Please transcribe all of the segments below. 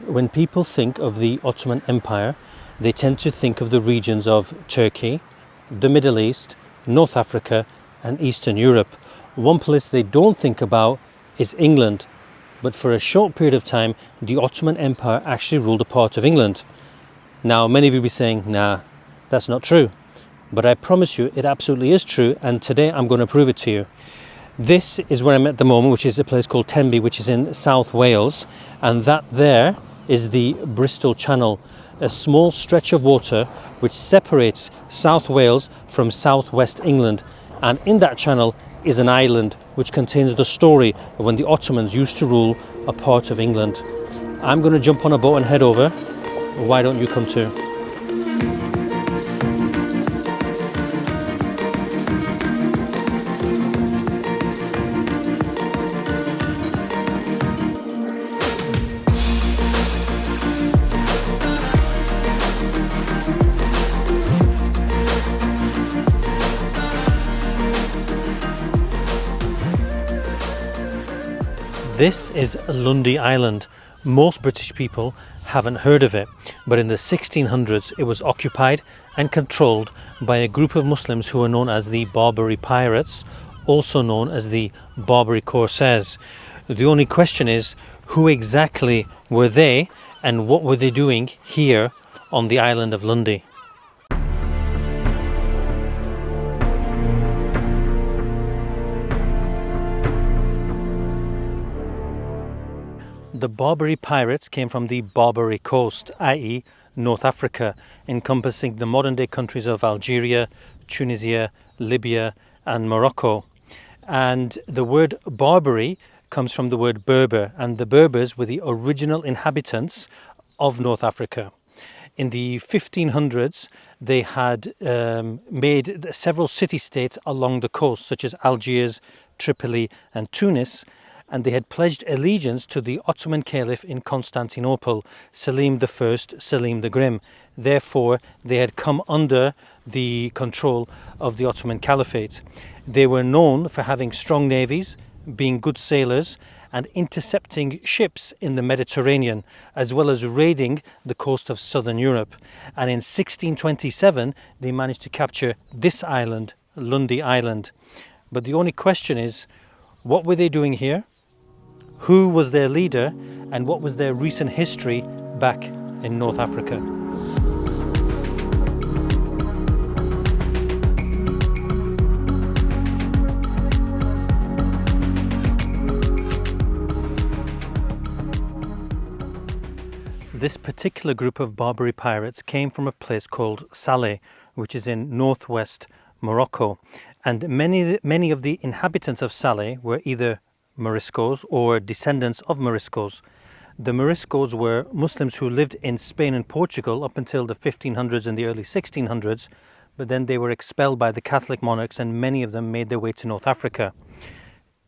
When people think of the Ottoman Empire, they tend to think of the regions of Turkey, the Middle East, North Africa, and Eastern Europe. One place they don't think about is England, but for a short period of time, the Ottoman Empire actually ruled a part of England. Now, many of you will be saying, nah, that's not true. But I promise you, it absolutely is true, and today I'm going to prove it to you. This is where I'm at the moment, which is a place called Tenby, which is in South Wales, and that there is the Bristol Channel, a small stretch of water which separates South Wales from southwest England. And in that channel is an island which contains the story of when the Ottomans used to rule a part of England. I'm going to jump on a boat and head over. Why don't you come too? This is Lundy Island. Most British people haven't heard of it, but in the 1600s it was occupied and controlled by a group of Muslims who were known as the Barbary Pirates, also known as the Barbary Corsairs. The only question is, who exactly were they and what were they doing here on the island of Lundy? The Barbary Pirates came from the Barbary coast, i.e. North Africa, encompassing the modern-day countries of Algeria, Tunisia, Libya and Morocco. And the word Barbary comes from the word Berber, and the Berbers were the original inhabitants of North Africa. In the 1500s, they had made several city-states along the coast, such as Algiers, Tripoli and Tunis, and they had pledged allegiance to the Ottoman Caliph in Constantinople, Selim I, Selim the Grim. Therefore, they had come under the control of the Ottoman Caliphate. They were known for having strong navies, being good sailors, and intercepting ships in the Mediterranean, as well as raiding the coast of southern Europe. And in 1627, they managed to capture this island, Lundy Island. But the only question is, what were they doing here? Who was their leader, and what was their recent history back in North Africa? This particular group of Barbary pirates came from a place called Salé, which is in northwest Morocco. And many of the inhabitants of Salé were either Moriscos or descendants of Moriscos. The Moriscos were Muslims who lived in Spain and Portugal up until the 1500s and the early 1600s, but then they were expelled by the Catholic monarchs and many of them made their way to North Africa.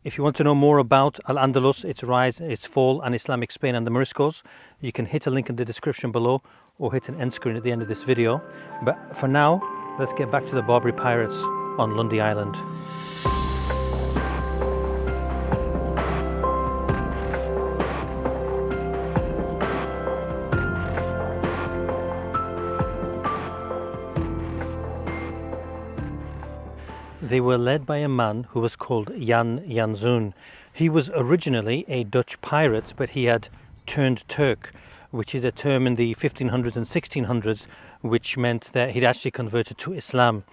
If you want to know more about Al-Andalus, its rise, its fall and Islamic Spain and the Moriscos, you can hit a link in the description below or hit an end screen at the end of this video. But for now, let's get back to the Barbary Pirates on Lundy Island. They were led by a man who was called Jan Janzoen. He was originally a Dutch pirate, but he had turned Turk, which is a term in the 1500s and 1600s, which meant that he'd actually converted to Islam.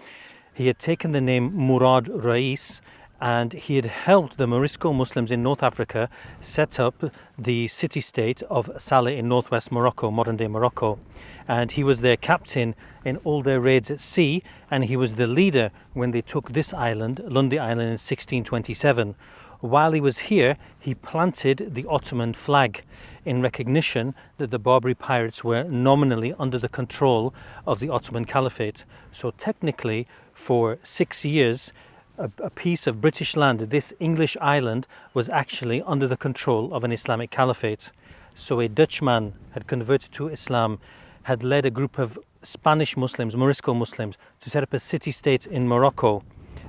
He had taken the name Murad Rass, and he had helped the Morisco Muslims in North Africa set up the city-state of Salé in northwest Morocco, modern-day Morocco. And he was their captain in all their raids at sea, and he was the leader when they took this island, Lundy Island, in 1627. While he was here, he planted the Ottoman flag in recognition that the Barbary pirates were nominally under the control of the Ottoman Caliphate. So technically, for 6 years, a piece of British land, this English island, was actually under the control of an Islamic Caliphate. So a Dutchman had converted to Islam, had led a group of Spanish Muslims, Morisco Muslims, to set up a city-state in Morocco.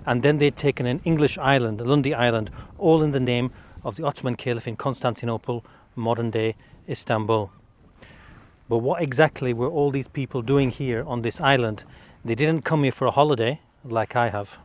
And then they'd taken an English island, Lundy Island, all in the name of the Ottoman Caliph in Constantinople, modern-day Istanbul. But what exactly were all these people doing here on this island? They didn't come here for a holiday like I have.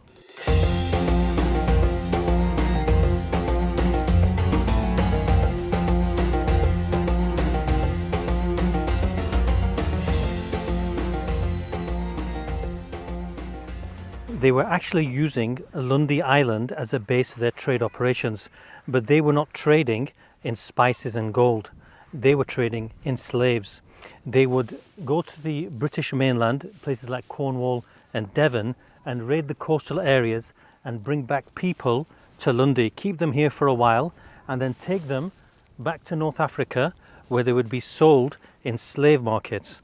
They were actually using Lundy Island as a base of their trade operations, but they were not trading in spices and gold. They were trading in slaves. They would go to the British mainland, places like Cornwall and Devon, and raid the coastal areas and bring back people to Lundy, keep them here for a while, and then take them back to North Africa, where they would be sold in slave markets.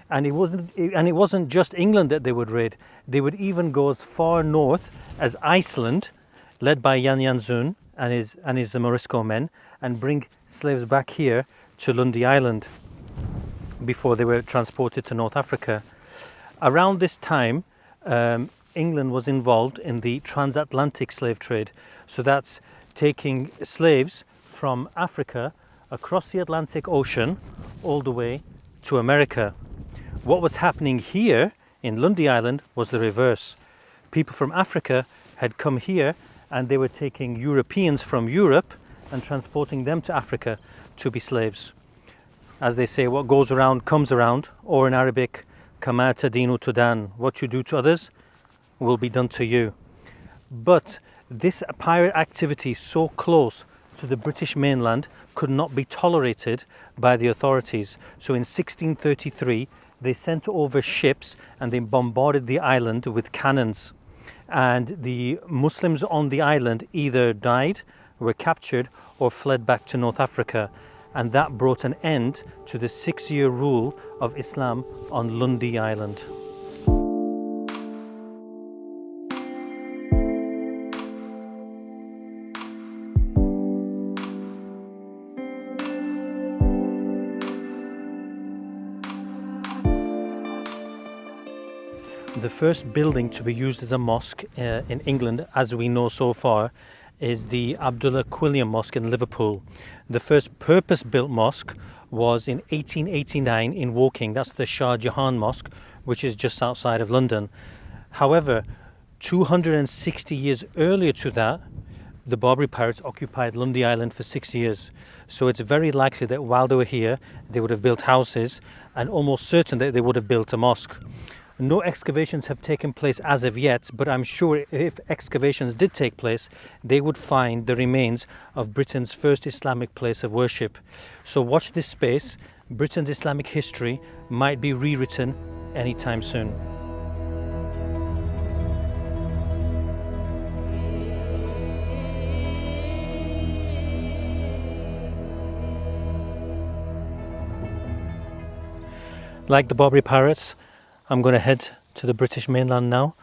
And it wasn't just England that they would raid. They would even go as far north as Iceland, led by Jan Jansun and his Morisco men, and bring slaves back here to Lundy Island before they were transported to North Africa. Around this time, England was involved in the transatlantic slave trade. So that's taking slaves from Africa across the Atlantic Ocean all the way to America. What was happening here in Lundy Island was the reverse. People from Africa had come here and they were taking Europeans from Europe and transporting them to Africa to be slaves. As they say, what goes around comes around, or in Arabic, kama tadinu tudan, what you do to others will be done to you. But this pirate activity so close to the British mainland could not be tolerated by the authorities. So in 1633, they sent over ships and they bombarded the island with cannons. And the Muslims on the island either died, were captured, or fled back to North Africa. And that brought an end to the 6-year rule of Islam on Lundy Island. The first building to be used as a mosque in England, as we know so far, is the Abdullah Quilliam Mosque in Liverpool. The first purpose-built mosque was in 1889 in Woking. That's the Shah Jahan Mosque, which is just outside of London. However, 260 years earlier to that, the Barbary Pirates occupied Lundy Island for 6 years. So it's very likely that while they were here, they would have built houses, and almost certain that they would have built a mosque. No excavations have taken place as of yet, but I'm sure if excavations did take place, they would find the remains of Britain's first Islamic place of worship. So watch this space. Britain's Islamic history might be rewritten anytime soon. Like the Barbary Pirates, I'm going to head to the British mainland now,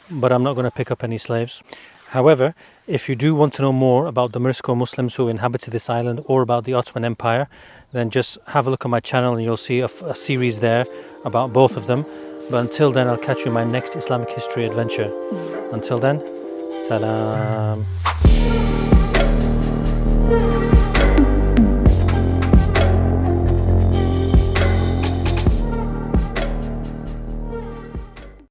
but I'm not going to pick up any slaves. However, if you do want to know more about the Morisco Muslims who inhabited this island or about the Ottoman Empire, then just have a look at my channel and you'll see a series there about both of them. But until then, I'll catch you in my next Islamic history adventure. Until then, salam.